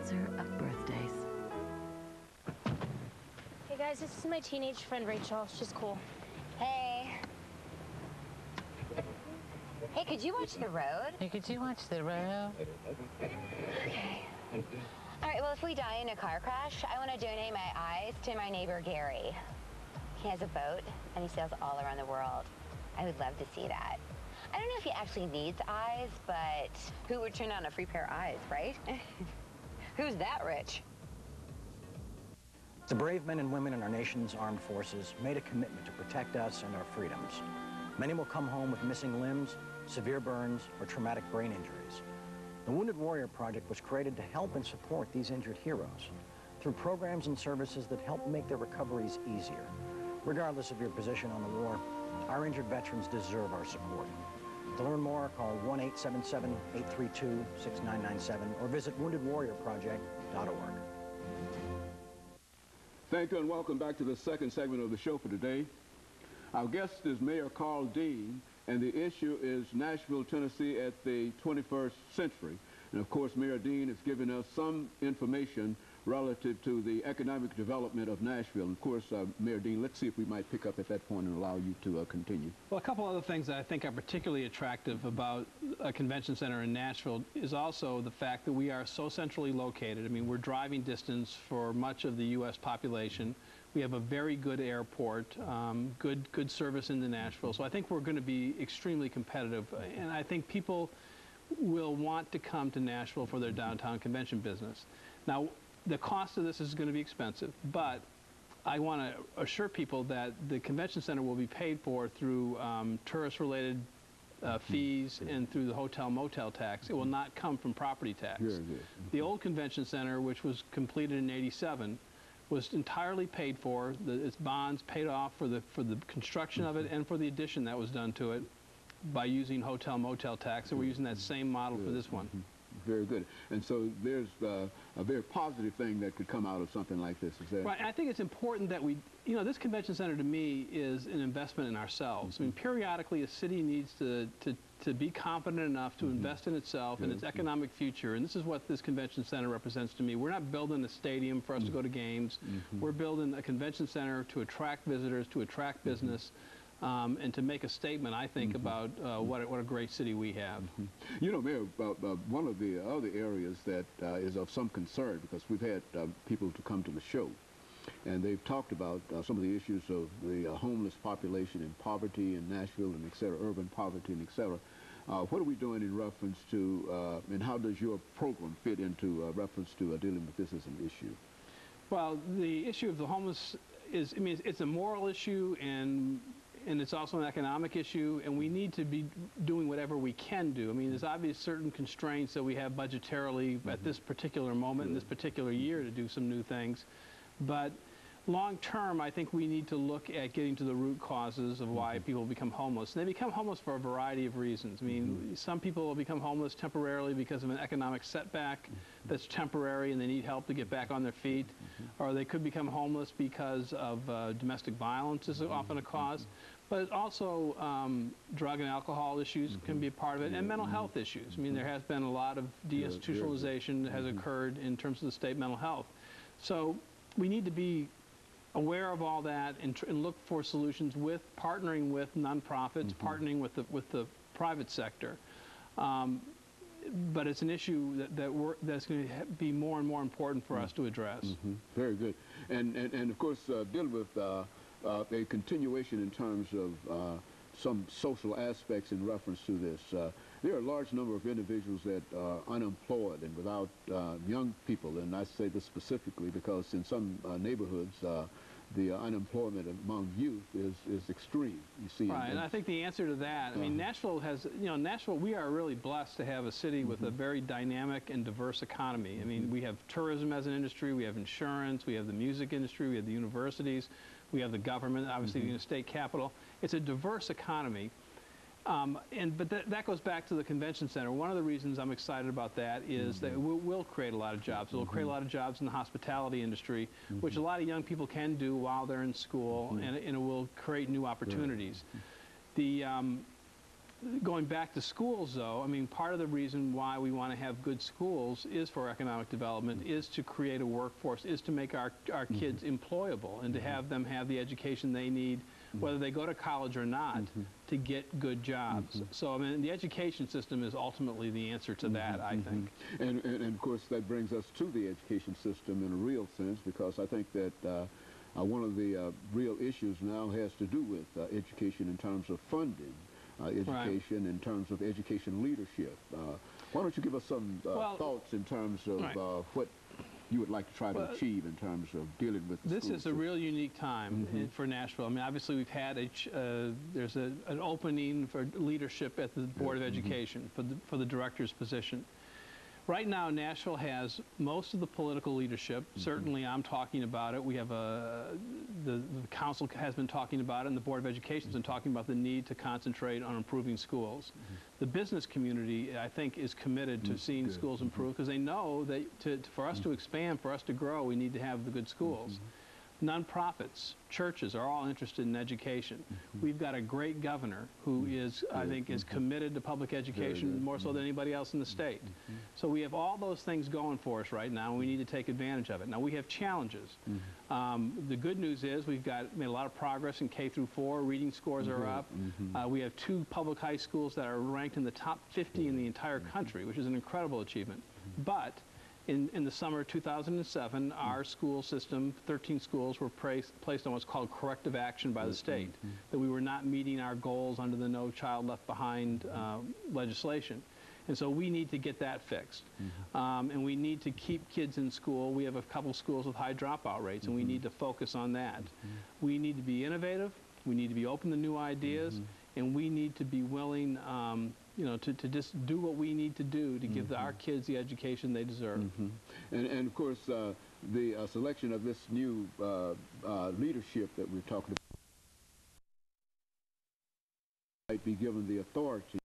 sponsor of birthdays. Hey guys, this is my teenage friend Rachel. She's cool. Hey. Hey, could you watch the road? Hey, could you watch the road? Okay. All right, well, if we die in a car crash, I want to donate my eyes to my neighbor Gary. He has a boat, and he sails all around the world. I would love to see that. I don't know if he actually needs eyes, but who would turn down a free pair of eyes, right? Who's that rich? The brave men and women in our nation's armed forces made a commitment to protect us and our freedoms. Many will come home with missing limbs, severe burns, or traumatic brain injuries. The Wounded Warrior Project was created to help and support these injured heroes through programs and services that help make their recoveries easier. Regardless of your position on the war, our injured veterans deserve our support. To learn more, call 1-877-832-6997 or visit woundedwarriorproject.org. Thank you and welcome back to the second segment of the show for today. Our guest is Mayor KDean, and the issue is Nashville, Tennessee at the 21st century. And of course, Mayor Dean has given us some information relative to the economic development of Nashville. And of course, Mayor Dean, let's see if we might pick up at that point and allow you to continue. Well, a couple other things that I think are particularly attractive about a convention center in Nashville is also the fact that we are so centrally located. I mean, we're driving distance for much of the U.S. population. We have a very good airport, good service into Nashville. So I think we're going to be extremely competitive. And I think people will want to come to Nashville for their downtown convention business. Now, the cost of this is going to be expensive, but I want to assure people that the convention center will be paid for through tourist-related fees and through the hotel-motel tax. It will not come from property tax. The old convention center, which was completed in '87, was entirely paid for. Its bonds paid off for the construction of it and for the addition that was done to it by using hotel-motel tax. And we're using that same model for this one. Very good. And so there's a very positive thing that could come out of something like this, is there? Right. I think it's important that we, you know, this convention center to me is an investment in ourselves. I mean, periodically a city needs to be competent enough to invest in itself and its economic future. And this is what this convention center represents to me. We're not building a stadium for us to go to games. We're building a convention center to attract visitors, to attract business. And to make a statement, I think, about what a great city we have. You know, Mayor, one of the other areas that is of some concern, because we've had people to come to the show, and they've talked about some of the issues of the homeless population and poverty in Nashville and et cetera, urban poverty and et cetera. What are we doing in reference to, and how does your program fit into reference to dealing with this as an issue? Well, the issue of the homeless is, I mean, it's a moral issue, and it's also an economic issue, and we need to be doing whatever we can do. I mean, there's obvious certain constraints that we have budgetarily at this particular moment, in this particular year, to do some new things. But long term, I think we need to look at getting to the root causes of why people become homeless. And they become homeless for a variety of reasons. I mean, some people will become homeless temporarily because of an economic setback that's temporary and they need help to get back on their feet. Or they could become homeless because of domestic violence is often a cause. But also drug and alcohol issues can be a part of it, and mental health issues. I mean, there has been a lot of deinstitutionalization that has occurred in terms of the state mental health. So we need to be aware of all that and look for solutions with partnering with nonprofits, partnering with the private sector. But it's an issue that's going to be more and more important for us to address. Very good. And of course, dealing with a continuation in terms of some social aspects in reference to this. There are a large number of individuals that are unemployed and without young people, and I say this specifically because in some neighborhoods the unemployment among youth is extreme. You see, right, and I think the answer to that, I mean, Nashville has, you know, Nashville, we are really blessed to have a city with a very dynamic and diverse economy. I mean, we have tourism as an industry, we have insurance, we have the music industry, we have the universities, we have the government, obviously the state capital. It's a diverse economy. But that goes back to the convention center. One of the reasons I'm excited about that is that it will create a lot of jobs. It will create a lot of jobs in the hospitality industry, which a lot of young people can do while they're in school, and it will create new opportunities. Going back to schools, though, I mean, part of the reason why we want to have good schools is for economic development, is to create a workforce, is to make our kids employable, and to have them have the education they need, whether they go to college or not, to get good jobs. So, I mean, the education system is ultimately the answer to that, I think. And of course, that brings us to the education system in a real sense, because I think that one of the real issues now has to do with education in terms of funding. Education in terms of education leadership. Why don't you give us some thoughts in terms of what you would like to try to achieve in terms of dealing with the This is a real unique time for Nashville. I mean, obviously we've had there's an opening for leadership at the Board of Education for the director's position. Right now, Nashville has most of the political leadership. Certainly, I'm talking about it. We have the council has been talking about it, and the Board of Education has been talking about the need to concentrate on improving schools. The business community, I think, is committed to seeing schools improve, because they know that for us to expand, for us to grow, we need to have the good schools. Nonprofits, churches are all interested in education. We've got a great governor who is, I think, is committed to public education more so than anybody else in the state. So we have all those things going for us right now, and we need to take advantage of it. Now, we have challenges. The good news is we've made a lot of progress in K through 4. Reading scores are up. We have 2 public high schools that are ranked in the top 50 in the entire country, which is an incredible achievement. But in the summer of 2007, our school system, 13 schools, were placed on what's called corrective action by the state, that we were not meeting our goals under the No Child Left Behind legislation. And so we need to get that fixed. And we need to keep kids in school. We have a couple schools with high dropout rates, and we need to focus on that. We need to be innovative. We need to be open to new ideas. And we need to be willing you know, to just do what we need to do to give our kids the education they deserve. And of course, the selection of this new leadership that we're talking about might be given the authority